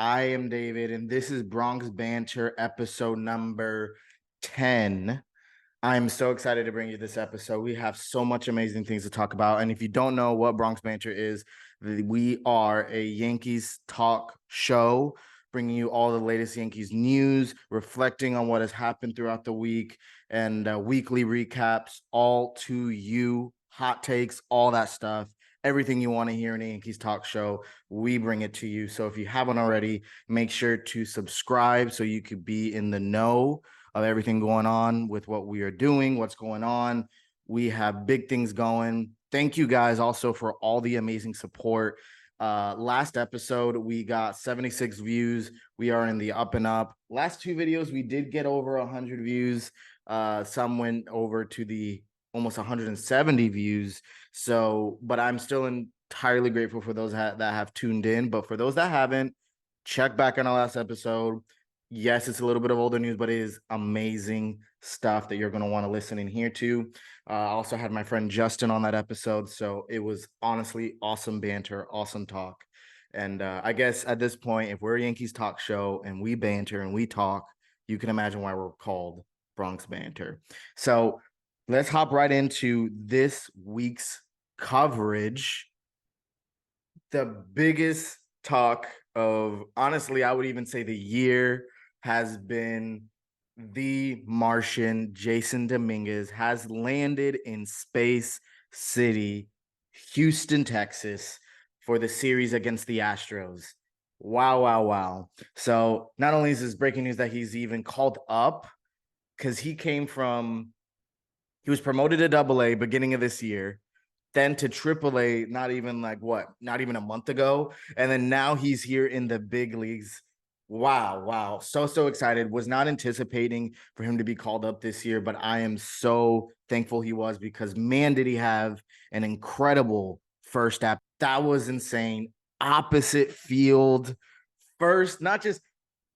I am David, and this is Bronx Banter episode number 10. I'm so excited to bring you this episode. We have so much amazing things to talk about. And if you don't know what Bronx Banter is, we are a Yankees talk show, bringing you all the latest Yankees news, reflecting on what has happened throughout the week, and weekly recaps, all to you, hot takes, all that stuff. Everything you want to hear in a Yankees talk show, we bring it to you. So if you haven't already, make sure to subscribe so you could be in the know of everything going on with what we are doing, what's going on. We have big things going. Thank you guys also for all the amazing support. Last episode, we got 76 views. We are in the up and up. Last two videos, we did get over 100 views. Some went over to the almost 170 views. So, but I'm still entirely grateful for those that have tuned in. But for those that haven't, check back on our last episode. Yes, it's a little bit of older news, but it is amazing stuff that you're going to want to listen and hear to. I also had my friend Justin on that episode. So it was honestly awesome banter, awesome talk. And I guess at this point, if we're a Yankees talk show and we banter and we talk, you can imagine why we're called Bronx Banter. So let's hop right into this week's coverage. The biggest talk of, honestly, I would even say the year has been the Martian. Jasson Dominguez has landed in Space City, Houston, Texas, for the series against the Astros. Wow, wow, wow. So not only is this breaking news that he's even called up, because he was promoted to AA beginning of this year, then to AAA, not even a month ago. And then now he's here in the big leagues. Wow, wow. So excited. Was not anticipating for him to be called up this year, but I am so thankful he was, because man, did he have an incredible first app. That was insane. Opposite field. First, not just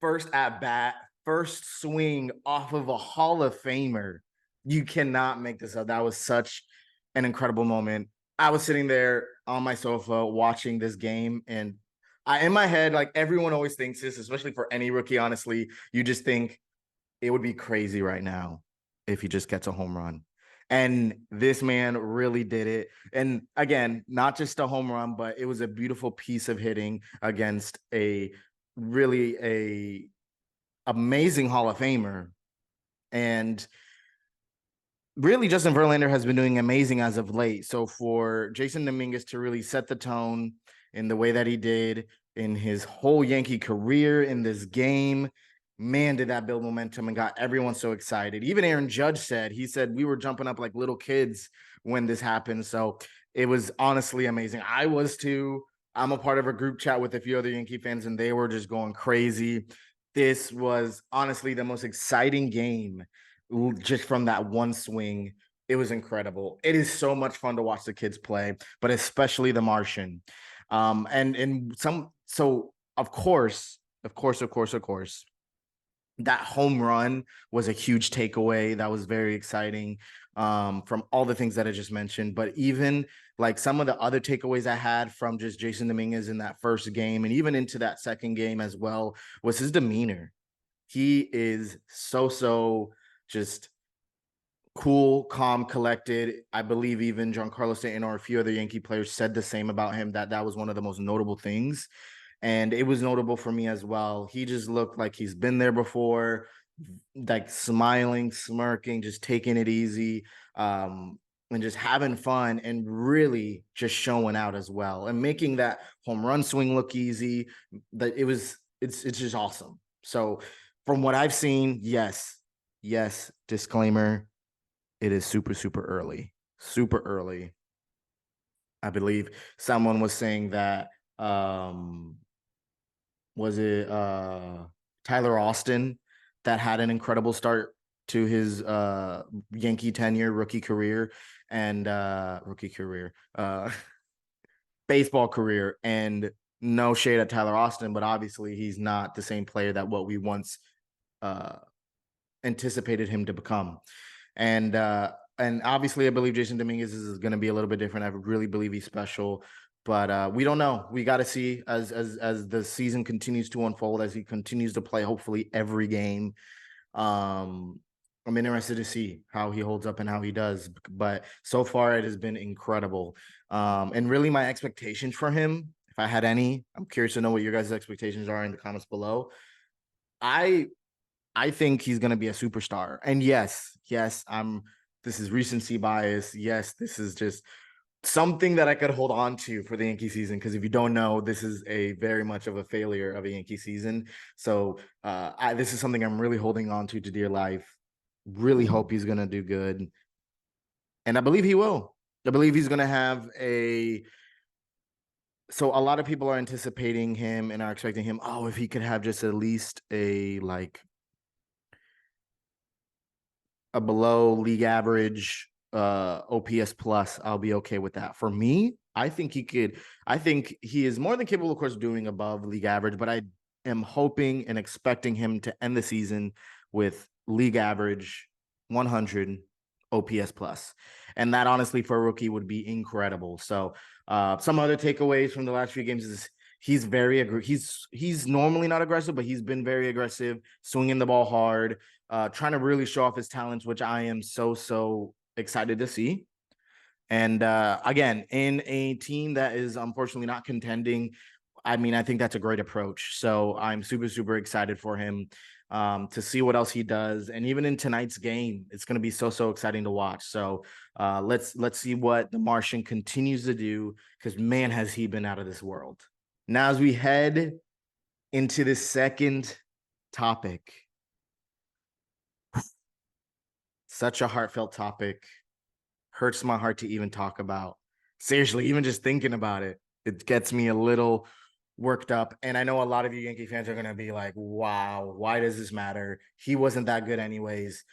first at bat, first swing off of a Hall of Famer. You cannot make this up. That was such an incredible moment. I was sitting there on my sofa watching this game, and in my head, like everyone always thinks this, especially for any rookie, honestly, you just think it would be crazy right now if he just gets a home run. And this man really did it. And again, not just a home run, but it was a beautiful piece of hitting against a amazing Hall of Famer. And really, Justin Verlander has been doing amazing as of late. So for Jasson Dominguez to really set the tone in the way that he did in his whole Yankee career in this game, man, did that build momentum and got everyone so excited. Even Aaron Judge he said we were jumping up like little kids when this happened. So it was honestly amazing. I was too. I'm a part of a group chat with a few other Yankee fans, and they were just going crazy. This was honestly the most exciting game just from that one swing. It was incredible. It is so much fun to watch the kids play, but especially the Martian. And some so of course, that home run was a huge takeaway. That was very exciting, from all the things that I just mentioned. But even like some of the other takeaways I had from just Jasson Dominguez in that first game and even into that second game as well was his demeanor. He is so just cool, calm, collected. I believe even Giancarlo Stanton or a few other Yankee players said the same about him, that was one of the most notable things. And it was notable for me as well. He just looked like he's been there before, like smiling, smirking, just taking it easy, and just having fun and really just showing out as well and making that home run swing look easy. That it's just awesome. So from what I've seen, yes, disclaimer, it is super early. Super early. I believe someone was saying that was it Tyler Austin that had an incredible start to his Yankee tenure, rookie career, and baseball career. And no shade at Tyler Austin, but obviously he's not the same player that what we once uh anticipated him to become. And obviously, I believe Jasson Dominguez is going to be a little bit different. I really believe he's special. But we don't know. We got to see as the season continues to unfold, as he continues to play, hopefully every game. I'm interested to see how he holds up and how he does. But so far, it has been incredible. And really, my expectations for him, if I had any, I'm curious to know what your guys' expectations are in the comments below. I think he's going to be a superstar. And yes, this is recency bias. Yes, this is just something that I could hold on to for the Yankee season. Because if you don't know, this is a very much of a failure of a Yankee season. So this is something I'm really holding on to dear life. Really hope he's going to do good. And I believe he will. I believe he's going to have so a lot of people are anticipating him and are expecting him. Oh, if he could have just at least a below league average OPS plus, I'll be okay with that. For me, I think he is more than capable, of course, doing above league average, but I am hoping and expecting him to end the season with league average 100 OPS plus. And that honestly for a rookie would be incredible. So some other takeaways from the last few games is he's very he's normally not aggressive, but he's been very aggressive, swinging the ball hard, trying to really show off his talents, which I am so excited to see. And again, in a team that is unfortunately not contending, I mean, I think that's a great approach. So I'm super excited for him to see what else he does. And even in tonight's game, it's going to be so exciting to watch. So let's see what the Martian continues to do, because man, has he been out of this world. Now, as we head into the second topic, such a heartfelt topic, hurts my heart to even talk about. Seriously, even just thinking about it, it gets me a little worked up. And I know a lot of you Yankee fans are going to be like, wow, why does this matter? He wasn't that good anyways.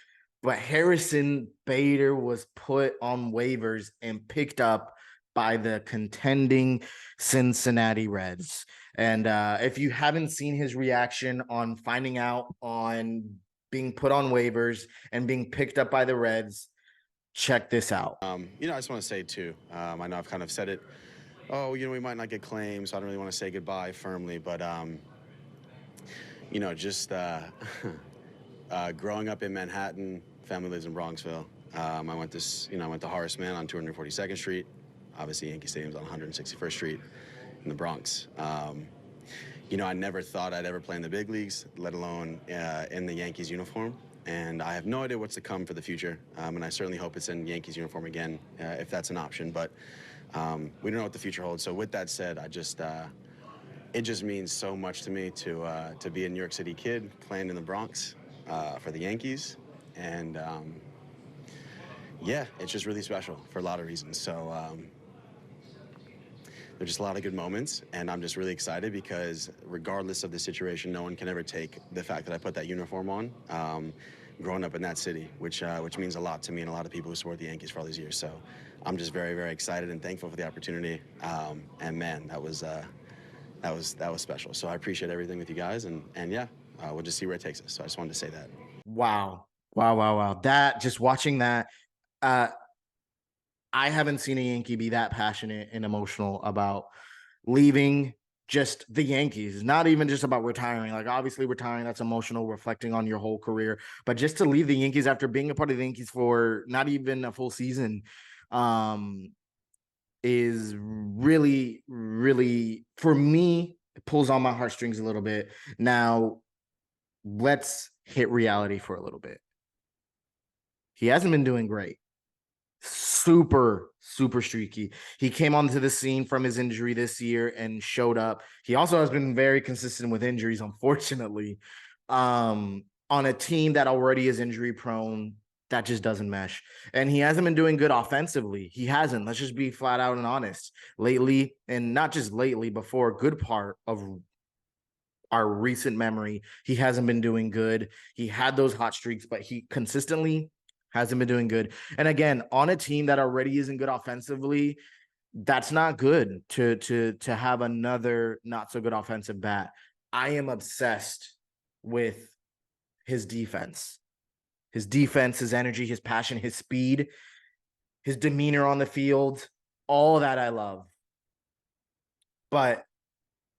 But Harrison Bader was put on waivers and picked up by the contending Cincinnati Reds. And if you haven't seen his reaction on finding out on being put on waivers and being picked up by the Reds, check this out. I just want to say, too, I know I've kind of said it, we might not get claims, so I don't really want to say goodbye firmly, but, just growing up in Manhattan, family lives in Bronxville. I went to Horace Mann on 242nd Street. Obviously, Yankee Stadium's on 161st Street in the Bronx. I never thought I'd ever play in the big leagues, let alone in the Yankees uniform. And I have no idea what's to come for the future. And I certainly hope it's in Yankees uniform again, if that's an option. But we don't know what the future holds. So with that said, it just means so much to me to be a New York City kid playing in the Bronx for the Yankees. And it's just really special for a lot of reasons. So there's just a lot of good moments, and I'm just really excited because regardless of the situation, no one can ever take the fact that I put that uniform on, growing up in that city, which means a lot to me and a lot of people who support the Yankees for all these years. So I'm just very excited and thankful for the opportunity. And man, that was special. So I appreciate everything with you guys, and we'll just see where it takes us. So I just wanted to say that. Wow. That, just watching that, I haven't seen a Yankee be that passionate and emotional about leaving just the Yankees, not even just about retiring. Like, obviously retiring, that's emotional, reflecting on your whole career, but just to leave the Yankees after being a part of the Yankees for not even a full season, is really, for me, it pulls on my heartstrings a little bit. Now, let's hit reality for a little bit. He hasn't been doing great. Super streaky. He came onto the scene from his injury this year and showed up. He also has been very consistent with injuries, unfortunately, on a team that already is injury prone. That just doesn't mesh. And he hasn't been doing good offensively. He hasn't. Let's just be flat out and honest. Lately, and not just lately, but for a good part of our recent memory, he hasn't been doing good. He had those hot streaks, but he consistently hasn't been doing good. And again, on a team that already isn't good offensively, that's not good to have another not so good offensive bat. I am obsessed with his defense. His defense, his energy, his passion, his speed, his demeanor on the field, all of that I love. But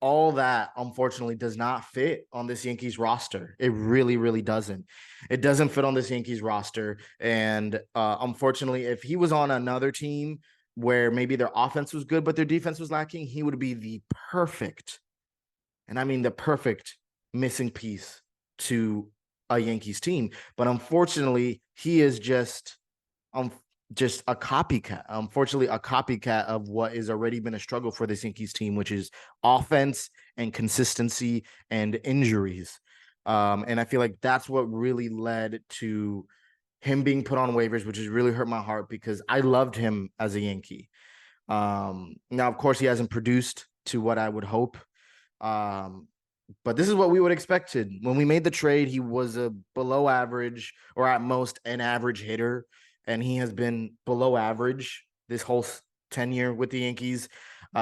all that unfortunately does not fit on this Yankees roster. It really, really doesn't. It doesn't fit on this Yankees roster. And unfortunately, if he was on another team where maybe their offense was good, but their defense was lacking, he would be the perfect, and I mean the perfect missing piece to a Yankees team. But unfortunately, he is um, just a copycat. Unfortunately, a copycat of what has already been a struggle for this Yankees team, which is offense and consistency and injuries. And I feel like that's what really led to him being put on waivers, which has really hurt my heart because I loved him as a Yankee. Now, of course, he hasn't produced to what I would hope. Um, but this is what we would expected. When we made the trade, he was a below average or at most an average hitter, and he has been below average this whole tenure with the Yankees.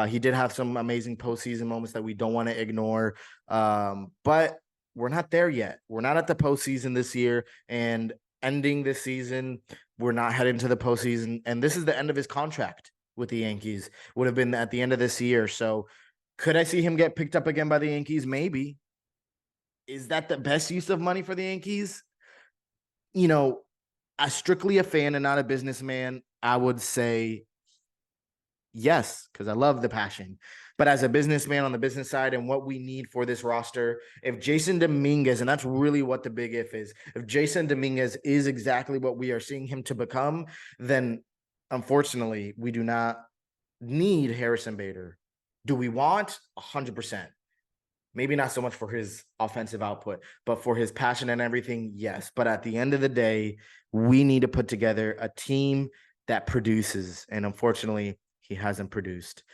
He did have some amazing postseason moments that we don't want to ignore, but we're not there yet. We're not at the postseason this year, and ending this season, we're not heading to the postseason, and this is the end of his contract with the Yankees. Would have been at the end of this year, so could I see him get picked up again by the Yankees? Maybe. Is that the best use of money for the Yankees? You know, as strictly a fan and not a businessman, I would say yes, because I love the passion. But as a businessman on the business side and what we need for this roster, if Jasson Dominguez, and that's really what the big if is, if Jasson Dominguez is exactly what we are seeing him to become, then unfortunately, we do not need Harrison Bader. Do we want 100%? Maybe not so much for his offensive output, but for his passion and everything, yes. But at the end of the day, we need to put together a team that produces. And unfortunately, he hasn't produced.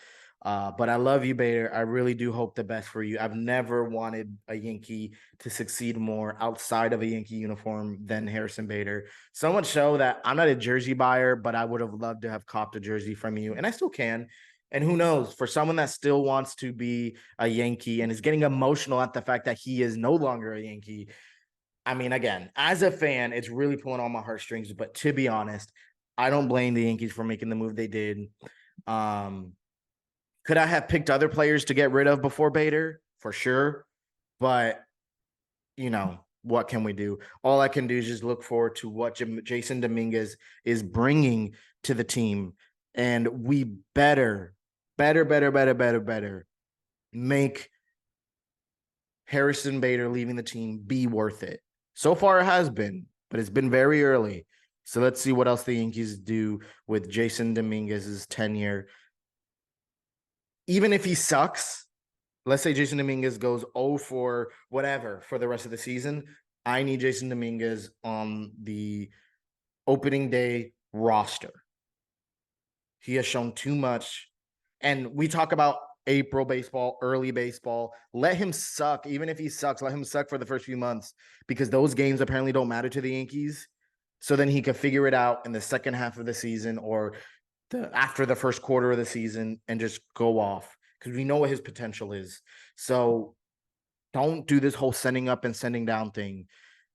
But I love you, Bader. I really do hope the best for you. I've never wanted a Yankee to succeed more outside of a Yankee uniform than Harrison Bader. So much so that I'm not a jersey buyer, but I would have loved to have copped a jersey from you, and I still can. And who knows, for someone that still wants to be a Yankee and is getting emotional at the fact that he is no longer a Yankee. I mean, again, as a fan, it's really pulling on my heartstrings. But to be honest, I don't blame the Yankees for making the move they did. Um, could I have picked other players to get rid of before Bader? For sure. But, what can we do? All I can do is just look forward to what Jasson Dominguez is bringing to the team. And we better make Harrison Bader leaving the team be worth it. So far, it has been, but it's been very early. So let's see what else the Yankees do with Jasson Dominguez's tenure. Even if he sucks, let's say Jasson Dominguez goes 0 for whatever for the rest of the season, I need Jasson Dominguez on the opening day roster. He has shown too much. And we talk about April baseball, early baseball. Let him suck. Even if he sucks, let him suck for the first few months because those games apparently don't matter to the Yankees. So then he could figure it out in the second half of the season or after the first quarter of the season and just go off because we know what his potential is. So don't do this whole sending up and sending down thing.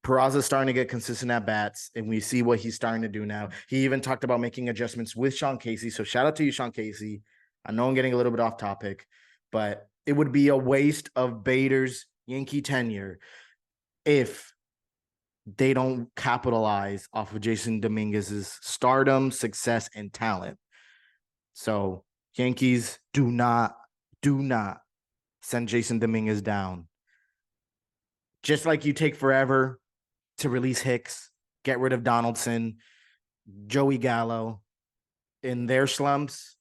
Peraza's starting to get consistent at bats, and we see what he's starting to do now. He even talked about making adjustments with Sean Casey. So shout out to you, Sean Casey. I know I'm getting a little bit off topic, but it would be a waste of Bader's Yankee tenure if they don't capitalize off of Jasson Dominguez's stardom, success, and talent. So Yankees do not send Jasson Dominguez down. Just like you take forever to release Hicks, get rid of Donaldson, Joey Gallo in their slumps,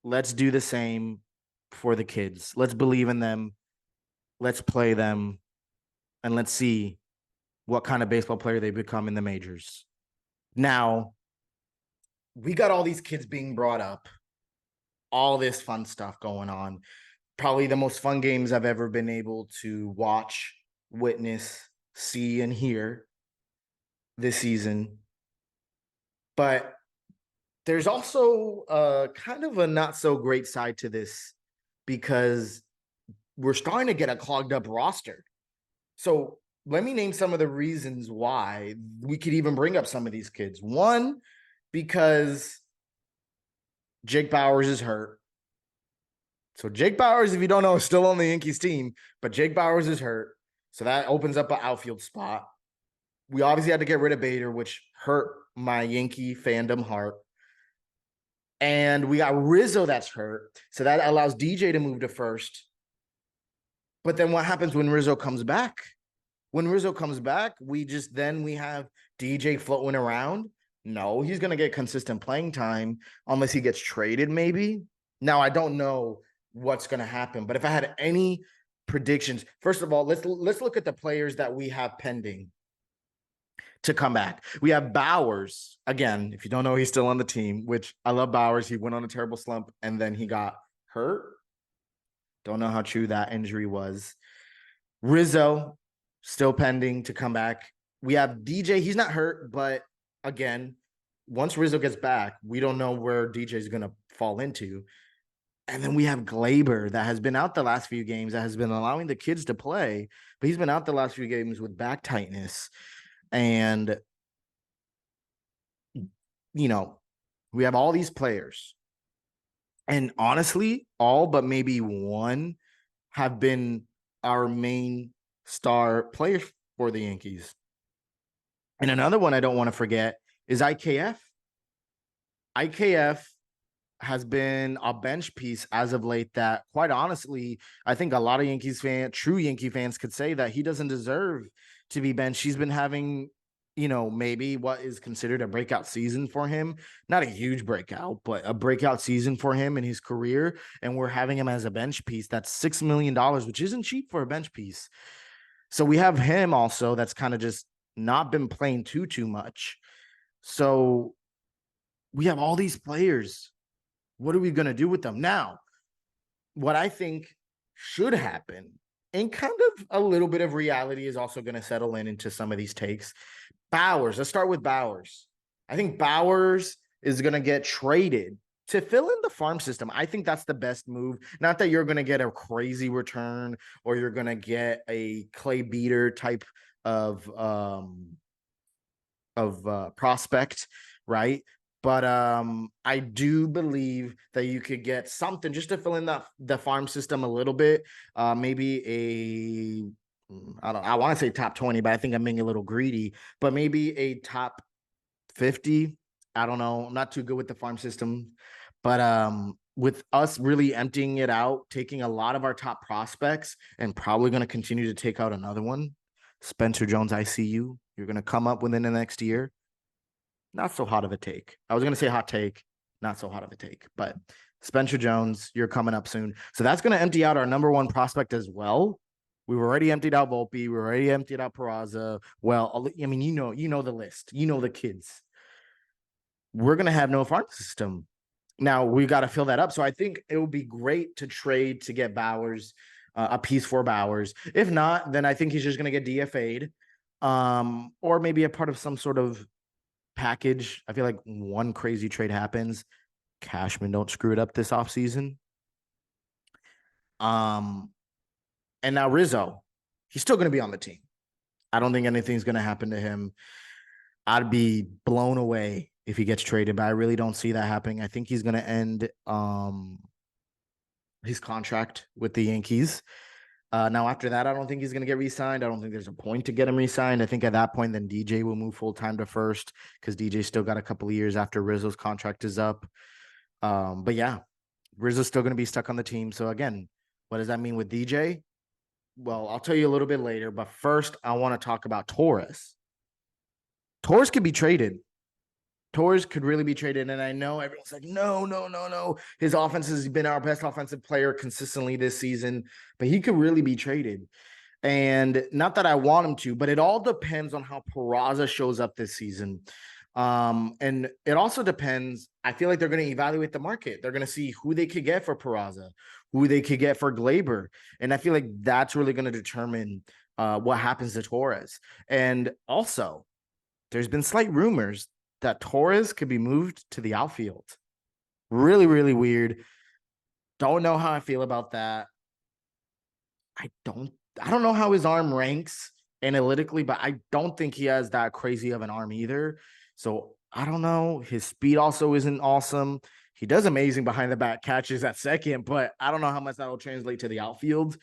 let's do the same for the kids. Let's believe in them. Let's play them. And let's see what kind of baseball player they become in the majors. Now, we got all these kids being brought up, all this fun stuff going on. Probably the most fun games I've ever been able to watch, witness, see, and hear this season. But there's also kind of a not so great side to this because we're starting to get a clogged up roster. So let me name some of the reasons why we could even bring up some of these kids. One, because Jake Bauers is hurt. So Jake Bauers, if you don't know, is still on the Yankees team, but Jake Bauers is hurt. So that opens up an outfield spot. We obviously had to get rid of Bader, which hurt my Yankee fandom heart. And we got Rizzo that's hurt. So that allows DJ to move to first. But then what happens when Rizzo comes back? When Rizzo comes back, we have DJ floating around. No, he's going to get consistent playing time unless he gets traded, maybe. Now, I don't know what's going to happen, but if I had any predictions, first of all, let's look at the players that we have pending to come back. We have Bauers. Again, if you don't know, he's still on the team, which I love Bauers. He went on a terrible slump and then he got hurt. Don't know how true that injury was. Rizzo, still pending to come back. We have DJ. He's not hurt, but again, once Rizzo gets back, we don't know where DJ is going to fall into. And then we have Glaber that has been out the last few games, that has been allowing the kids to play, but he's been out the last few games with back tightness. And, you know, we have all these players. And honestly, all but maybe one have been our main star players for the Yankees. And another one I don't want to forget is IKF. IKF has been a bench piece as of late that, quite honestly, I think a lot of true Yankee fans could say that he doesn't deserve to be benched. He's been having, maybe what is considered a breakout season for him. Not a huge breakout, but a breakout season for him in his career. And we're having him as a bench piece. That's $6 million, which isn't cheap for a bench piece. So we have him also that's kind of just not been playing too much. So we have all these players. What are we going to do with them? Now, what I think should happen, and kind of a little bit of reality is also going to settle into some of these takes. Bauers, let's start with Bauers. I think Bauers is going to get traded to fill in the farm system. I think that's the best move. Not that you're going to get a crazy return or you're going to get a Clay Beater type of prospect, right? But I do believe that you could get something just to fill in the farm system a little bit. Maybe I want to say top 20, but I think I'm being a little greedy. But maybe a top 50. I don't know. I'm not too good with the farm system. But with us really emptying it out, taking a lot of our top prospects, and probably going to continue to take out another one, Spencer Jones, I see you. You're going to come up within the next year. Not so hot of a take. I was going to say hot take, not so hot of a take. But Spencer Jones, you're coming up soon. So that's going to empty out our number one prospect as well. We've already emptied out Volpe. We already emptied out Peraza. Well, I mean, you know the list. You know the kids. We're going to have no farm system. Now, we got to fill that up. So I think it would be great to trade to get Bauers, a piece for Bauers. If not, then I think he's just going to get DFA'd, or maybe a part of some sort of package. I feel like one crazy trade happens. Cashman don't screw it up this offseason. And now Rizzo, he's still going to be on the team. I don't think anything's going to happen to him. I'd be blown away if he gets traded, but I really don't see that happening. I think he's going to end his contract with the Yankees. Now, after that, I don't think he's going to get re-signed. I don't think there's a point to get him re-signed. I think at that point, then DJ will move full-time to first because DJ still got a couple of years after Rizzo's contract is up. But yeah, Rizzo's still going to be stuck on the team. So again, what does that mean with DJ? Well, I'll tell you a little bit later, but first I want to talk about Torres. Torres could be traded. Torres could really be traded. And I know everyone's like, no. His offense has been our best offensive player consistently this season, but he could really be traded. And not that I want him to, but it all depends on how Peraza shows up this season. And it also depends. I feel like they're going to evaluate the market. They're going to see who they could get for Peraza, who they could get for Glaber. And I feel like that's really going to determine what happens to Torres. And also, there's been slight rumors that Torres could be moved to the outfield. Really, really weird. Don't know how I feel about that. I don't know how his arm ranks analytically, but I don't think he has that crazy of an arm either. So I don't know. His speed also isn't awesome. He does amazing behind the back catches at second, but I don't know how much that will translate to the outfield.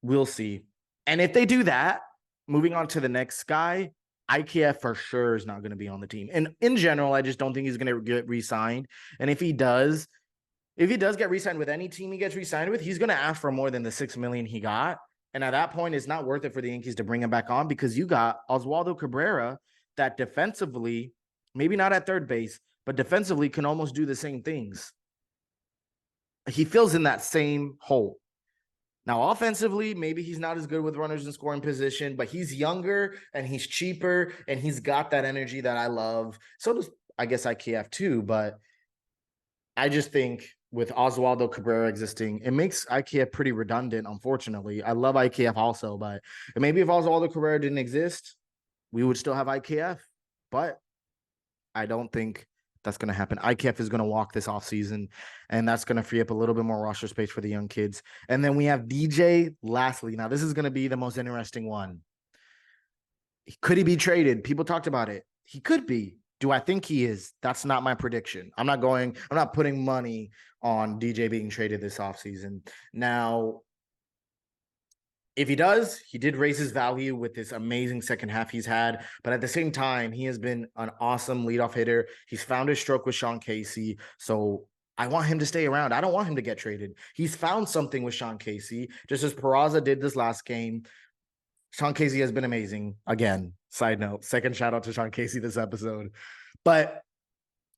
We'll see. And if they do that, moving on to the next guy, IKF for sure is not going to be on the team. And in general, I just don't think he's going to get re-signed. And if he does get re-signed with any team he gets re-signed with, he's going to ask for more than the $6 million he got. And at that point, it's not worth it for the Yankees to bring him back on because you got Oswaldo Cabrera that defensively, maybe not at third base, but defensively can almost do the same things. He fills in that same hole. Now, offensively, maybe he's not as good with runners in scoring position, but he's younger and he's cheaper and he's got that energy that I love. So does, I guess, IKF too, but I just think with Oswaldo Cabrera existing, it makes IKF pretty redundant, unfortunately. I love IKF also, but maybe if Oswaldo Cabrera didn't exist, we would still have IKF, but I don't think that's going to happen. IKF is going to walk this offseason, and that's going to free up a little bit more roster space for the young kids. And then we have DJ lastly. Now, this is going to be the most interesting one. Could he be traded? People talked about it. He could be. Do I think he is? That's not my prediction. I'm not putting money on DJ being traded this offseason. Now, if he does, he did raise his value with this amazing second half he's had. But at the same time, he has been an awesome leadoff hitter. He's found his stroke with Sean Casey. So I want him to stay around. I don't want him to get traded. He's found something with Sean Casey, just as Peraza did this last game. Sean Casey has been amazing. Again, side note, second shout out to Sean Casey this episode. But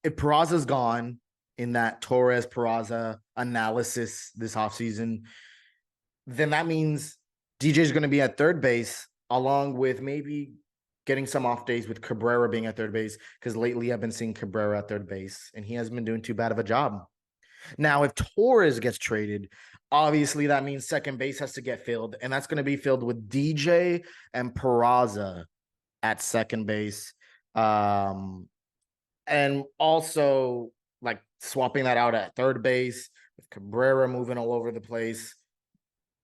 if Peraza's gone in that Torres-Peraza analysis this offseason, then that means DJ is going to be at third base, along with maybe getting some off days with Cabrera being at third base, because lately I've been seeing Cabrera at third base, and he hasn't been doing too bad of a job. Now, if Torres gets traded, obviously that means second base has to get filled, and that's going to be filled with DJ and Peraza at second base. And also like swapping that out at third base with Cabrera moving all over the place.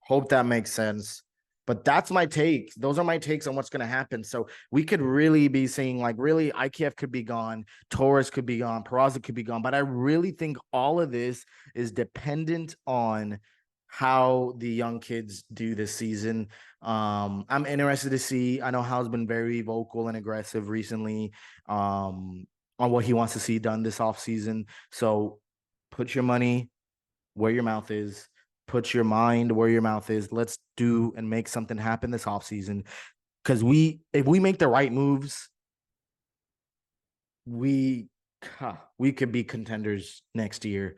Hope that makes sense. But that's my take. Those are my takes on what's going to happen. So we could really be seeing, like, really, IKF could be gone, Torres could be gone, Peraza could be gone. But I really think all of this is dependent on how the young kids do this season. I'm interested to see. I know Hal's been very vocal and aggressive recently on what he wants to see done this offseason. So put your money where your mouth is. Put your mind where your mouth is. Let's do and make something happen this offseason. Because if we make the right moves, we could be contenders next year.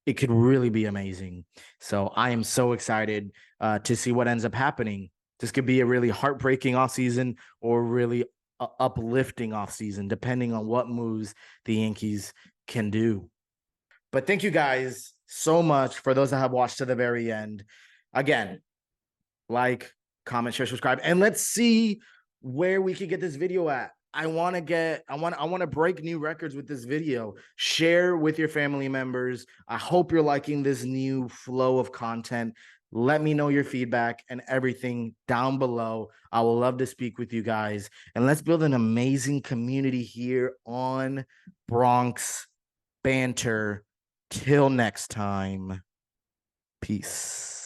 It could really be amazing. So I am so excited to see what ends up happening. This could be a really heartbreaking offseason or really uplifting offseason, depending on what moves the Yankees can do. But thank you guys so much for those that have watched to the very end. Again, like, comment, share, subscribe, and let's see where we can get this video at. I want to break new records with this video. Share with your family members. I hope you're liking this new flow of content. Let me know your feedback and everything down below. I will love to speak with you guys. And let's build an amazing community here on Bronx Banter. Till next time, peace.